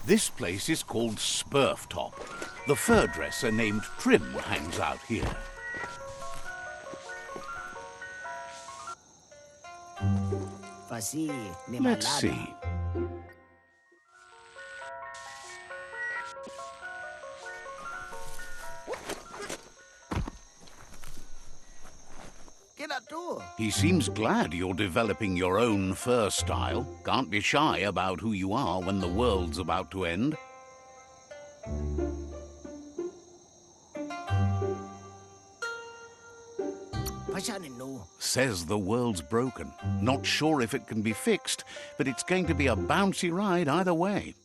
This place is called Spurftop. The fur dresser named Trim hangs out here. Let's see. He seems glad you're developing your own fur style. Can't be shy about who you are when the world's about to end. Says the world's broken. Not sure if it can be fixed, but it's going to be a bouncy ride either way.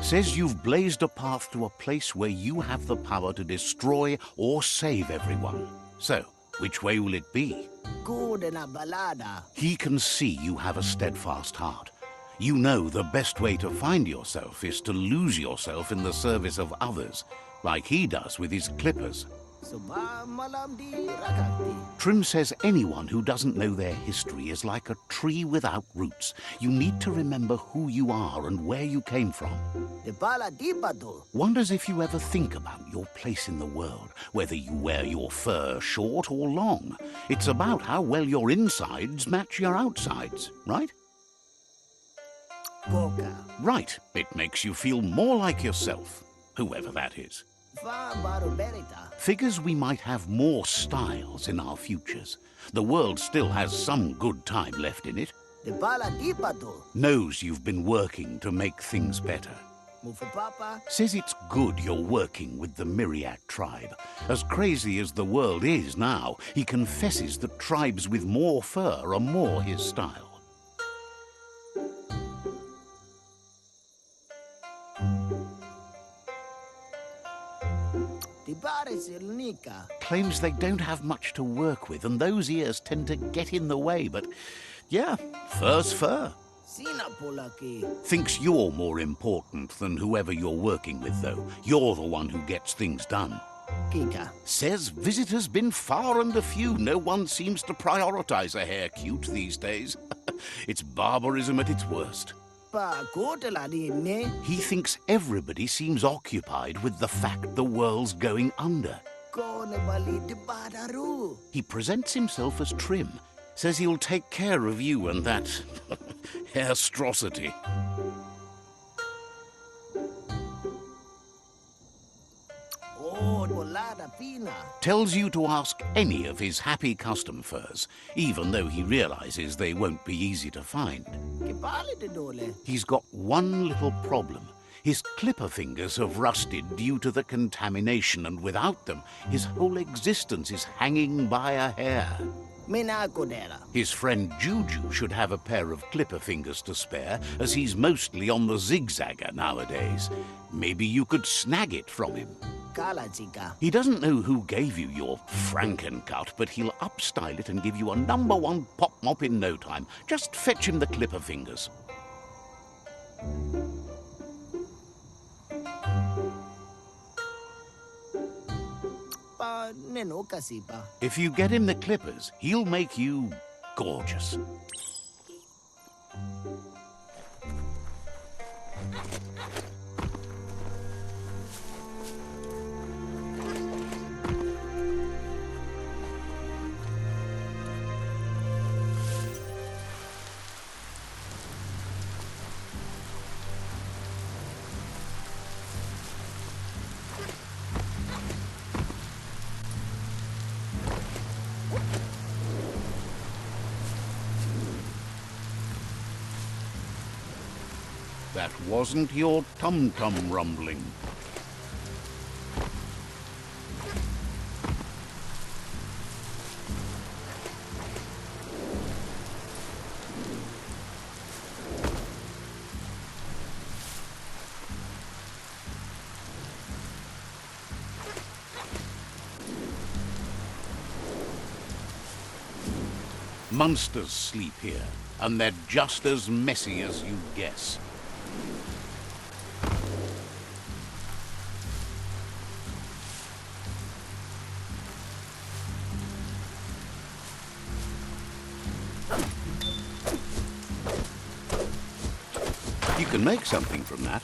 Says you've blazed a path to a place where you have the power to destroy or save everyone. So, which way will it be? He can see you have a steadfast heart. You know the best way to find yourself is to lose yourself in the service of others, like he does with his clippers. Trim says anyone who doesn't know their history is like a tree without roots. You need to remember who you are and where you came from. Wonders if you ever think about your place in the world, whether you wear your fur short or long. It's about how well your insides match your outsides, right? Right. It makes you feel more like yourself, whoever that is. Figures we might have more styles in our futures. The world still has some good time left in it. Knows you've been working to make things better. Says it's good you're working with the Myriad tribe. As crazy as the world is now, he confesses that tribes with more fur are more his style. Claims they don't have much to work with, and those ears tend to get in the way, but yeah, fur's fur. Thinks you're more important than whoever you're working with, though. You're the one who gets things done. Says visitors been far and a few. No one seems to prioritize a hair cute these days. It's barbarism at its worst. He thinks everybody seems occupied with the fact the world's going under. He presents himself as Trim. Says he'll take care of you and that hairstrosity. Tells you to ask any of his happy custom furs, even though he realizes they won't be easy to find. He's got one little problem. His clipper fingers have rusted due to the contamination, and without them, his whole existence is hanging by a hair. His friend Juju should have a pair of clipper fingers to spare, as he's mostly on the zigzagger nowadays. Maybe you could snag it from him. He doesn't know who gave you your Frankencut, but he'll upstyle it and give you a #1 pop mop in no time. Just fetch him the clipper fingers. If you get him the clippers, he'll make you gorgeous. That wasn't your tum-tum rumbling. Monsters sleep here, and they're just as messy as you'd guess. You can make something from that.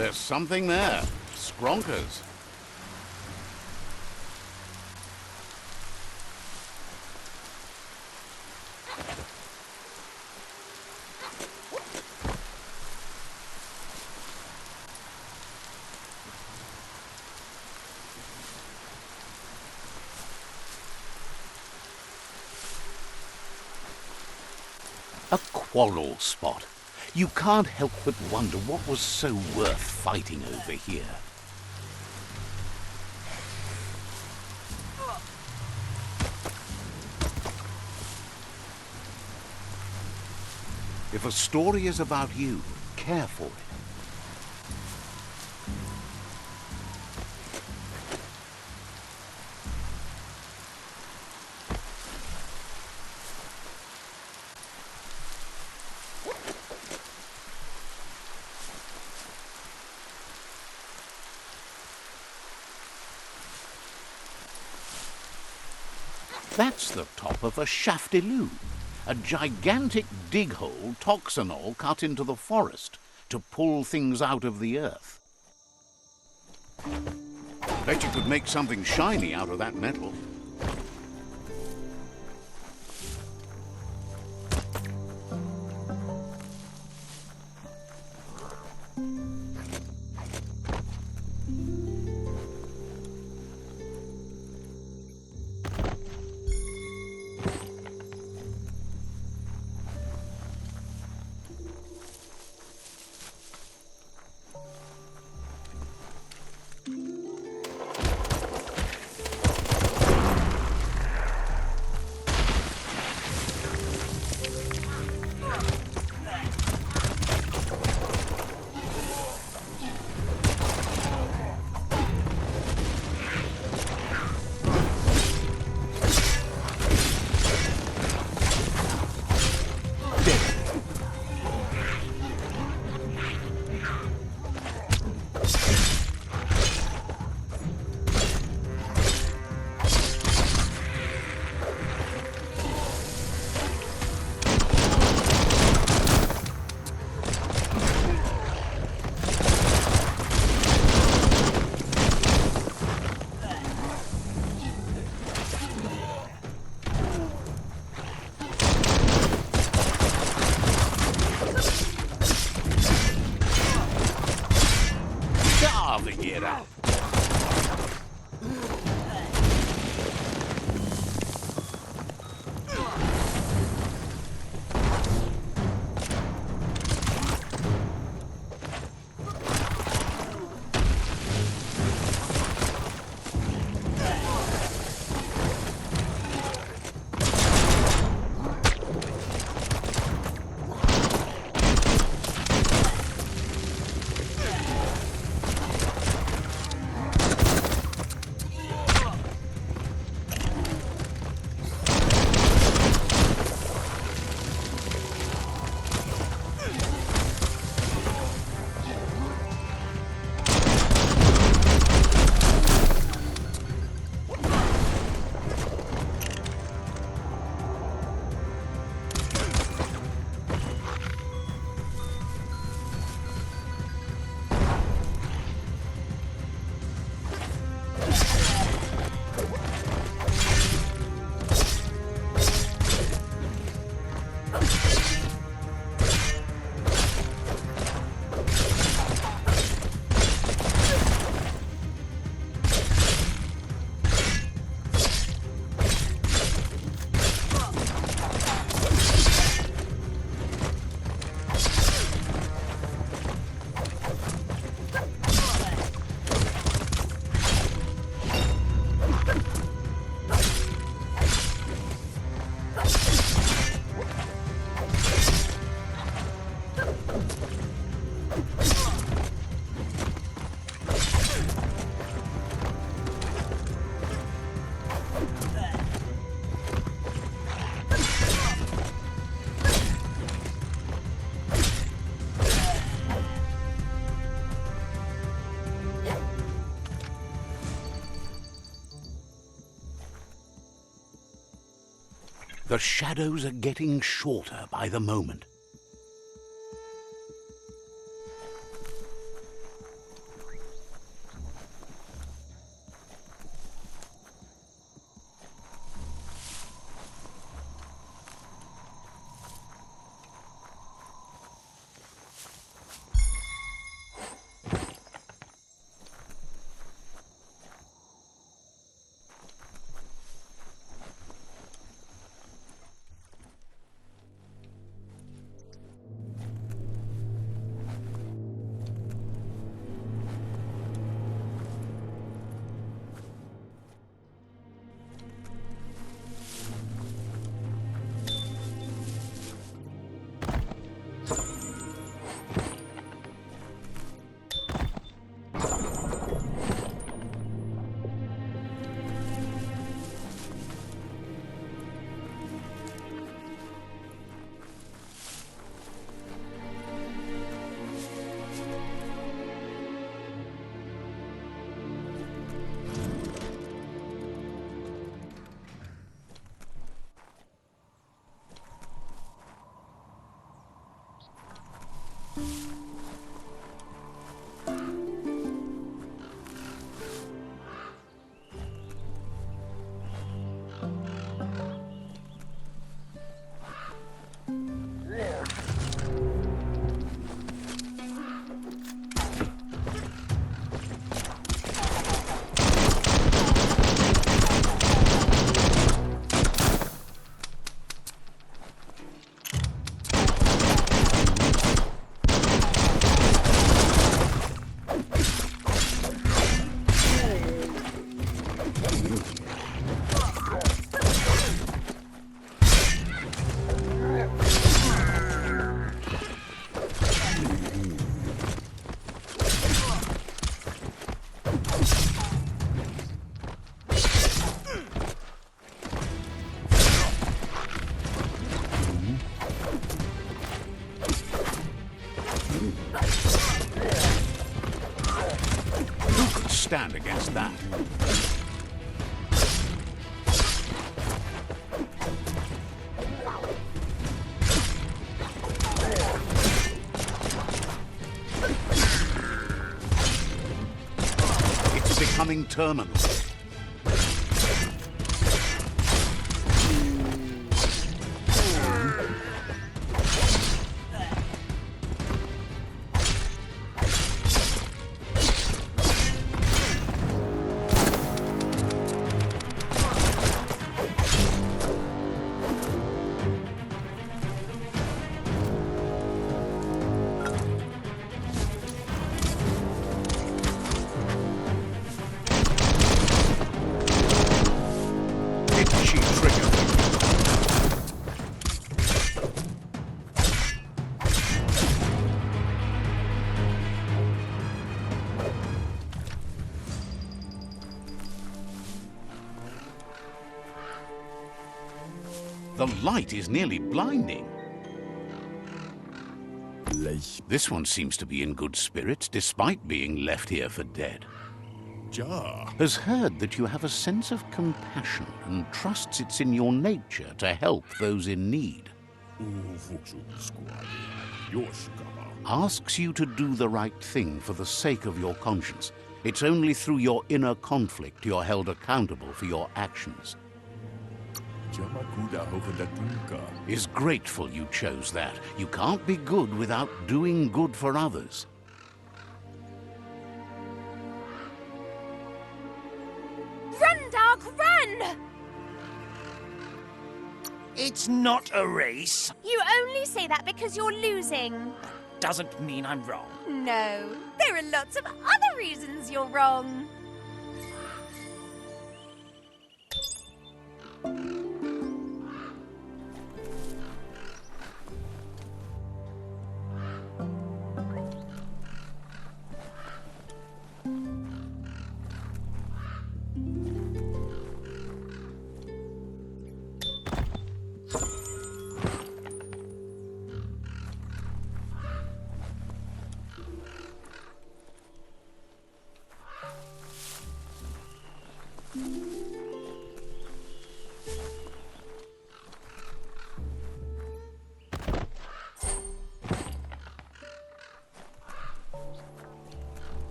There's something there. Skronkers. A quarrel spot. You can't help but wonder what was so worth fighting over here. If a story is about you, care for it. That's the top of a shaftiloo, a gigantic dig hole toxanol cut into the forest to pull things out of the earth. Bet you could make something shiny out of that metal. Get out. The shadows are getting shorter by the moment. Who could stand against that? It's becoming terminal. The light is nearly blinding. This one seems to be in good spirits, despite being left here for dead. Has heard that you have a sense of compassion and trusts it's in your nature to help those in need. Asks you to do the right thing for the sake of your conscience. It's only through your inner conflict you're held accountable for your actions. Is grateful you chose that. You can't be good without doing good for others. Run, Dark, run! It's not a race. You only say that because you're losing. Doesn't mean I'm wrong. No, there are lots of other reasons you're wrong.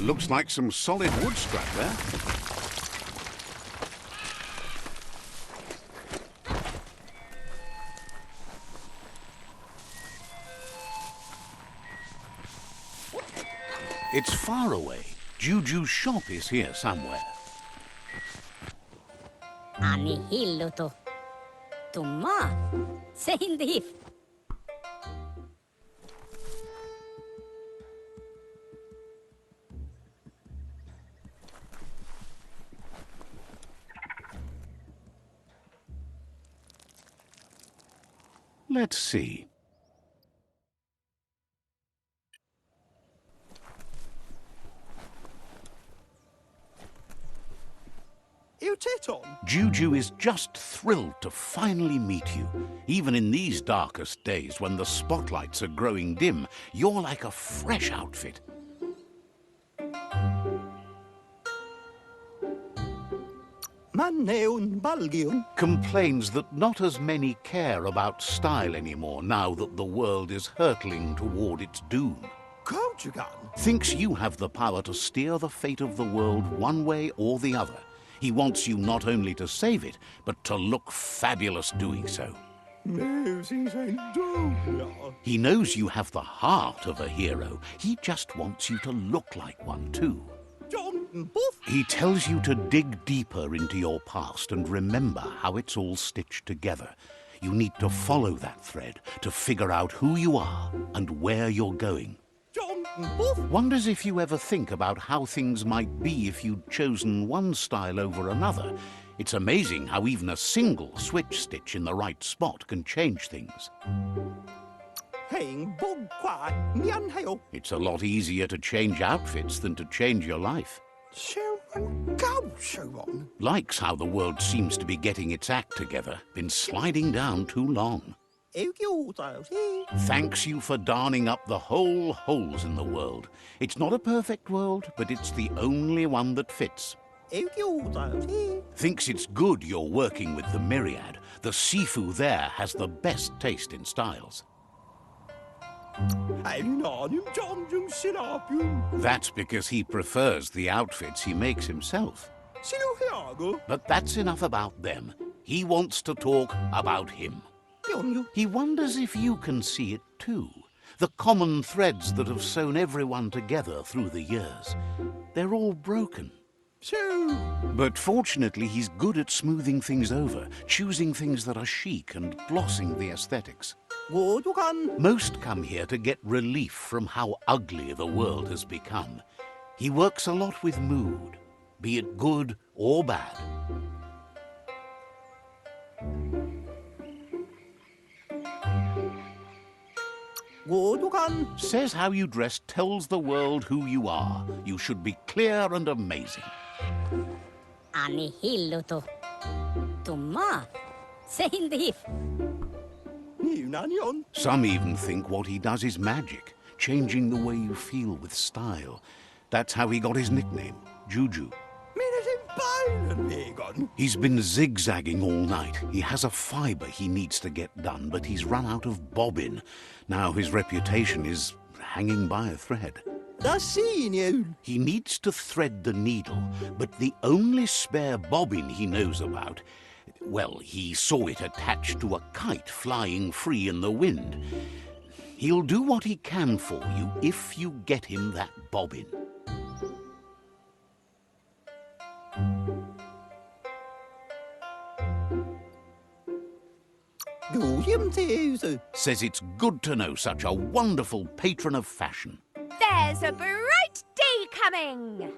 Looks like some solid wood scrap there. It's far away. Juju's shop is here somewhere. Anihilluto. Tumma. Seindif. Let's see. Juju is just thrilled to finally meet you. Even in these darkest days when the spotlights are growing dim, you're like a fresh outfit. Complains that not as many care about style anymore now that the world is hurtling toward its doom. Thinks you have the power to steer the fate of the world one way or the other. He wants you not only to save it, but to look fabulous doing so. He knows you have the heart of a hero. He just wants you to look like one too. He tells you to dig deeper into your past and remember how it's all stitched together. You need to follow that thread to figure out who you are and where you're going. Wonders if you ever think about how things might be if you'd chosen one style over another. It's amazing how even a single switch stitch in the right spot can change things. It's a lot easier to change outfits than to change your life. Likes how the world seems to be getting its act together. Been sliding down too long. Thanks you for darning up the whole holes in the world. It's not a perfect world, but it's the only one that fits. Thinks it's good you're working with the Myriad. The Sifu there has the best taste in styles. That's because he prefers the outfits he makes himself. But that's enough about them. He wants to talk about him. He wonders if you can see it too. The common threads that have sewn everyone together through the years. They're all broken. But fortunately, he's good at smoothing things over, choosing things that are chic and glossing the aesthetics. Most come here to get relief from how ugly the world has become. He works a lot with mood, be it good or bad. Says how you dress tells the world who you are. You should be clear and amazing. Anihilluto. Tumma. Se hindi. Some even think what he does is magic, changing the way you feel with style. That's how he got his nickname, Juju. He's been zigzagging all night. He has a fibre he needs to get done, but he's run out of bobbin. Now his reputation is hanging by a thread. He needs to thread the needle, but the only spare bobbin he knows about, well, he saw it attached to a kite flying free in the wind. He'll do what he can for you if you get him that bobbin. Says it's good to know such a wonderful patron of fashion. There's a bright day coming!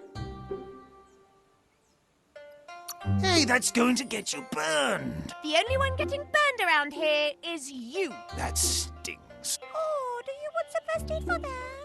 Hey, that's going to get you burned. The only one getting burned around here is you. That stings. Oh, do you want some first aid for that?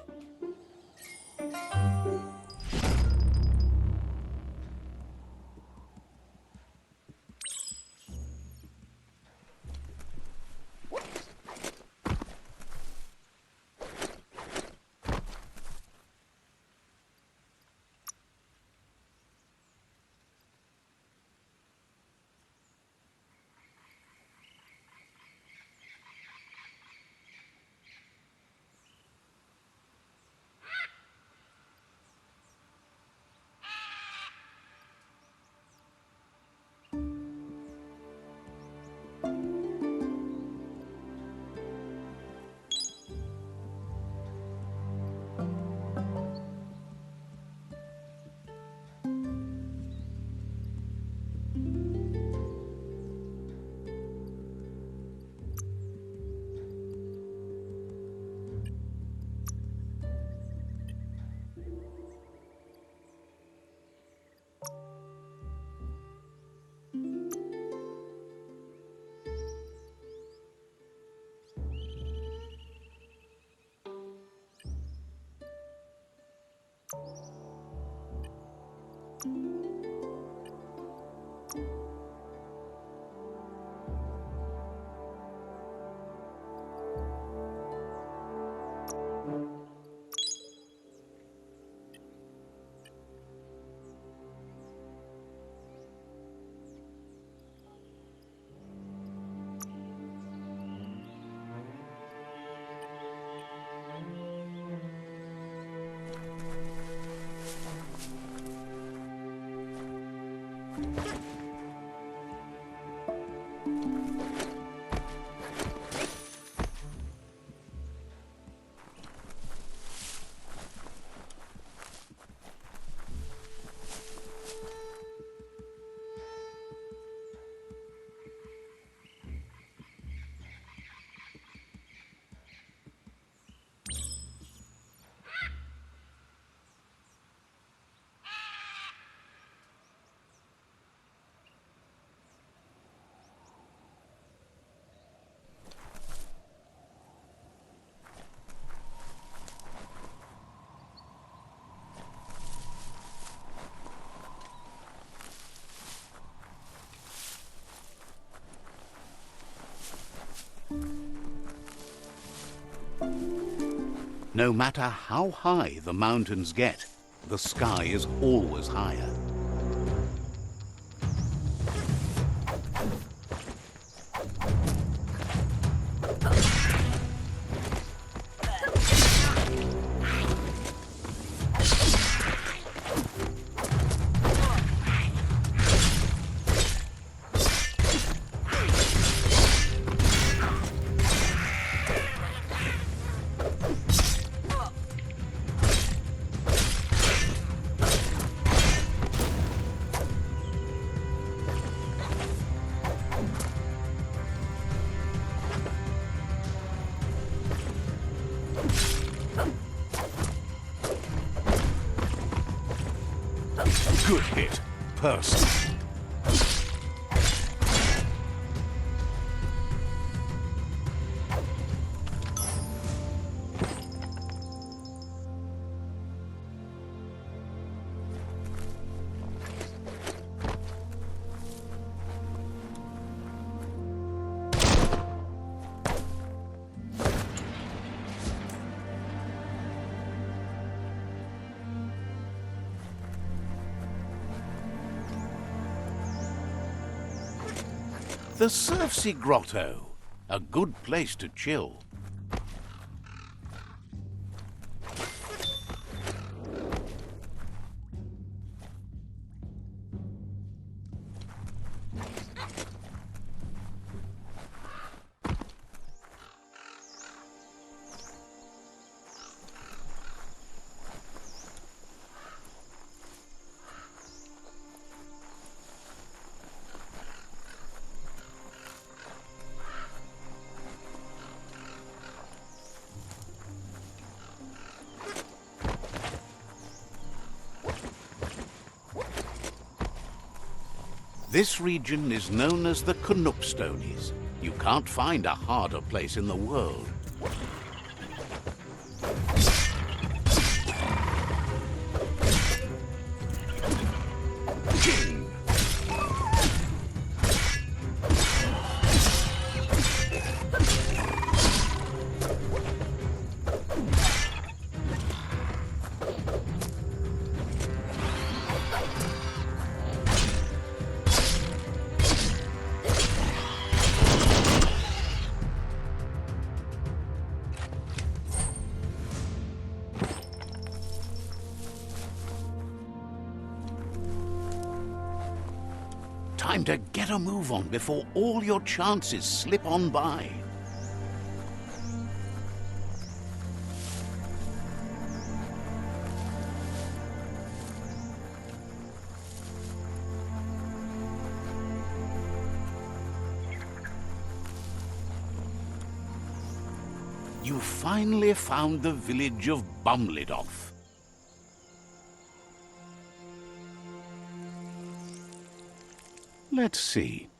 No matter how high the mountains get, the sky is always higher. Good hit, Percy. The Surfsea Grotto, a good place to chill. This region is known as the Canuckstonies. You can't find a harder place in the world. King! Time to get a move on before all your chances slip on by. You finally found the village of Bumlidoff. Let's see.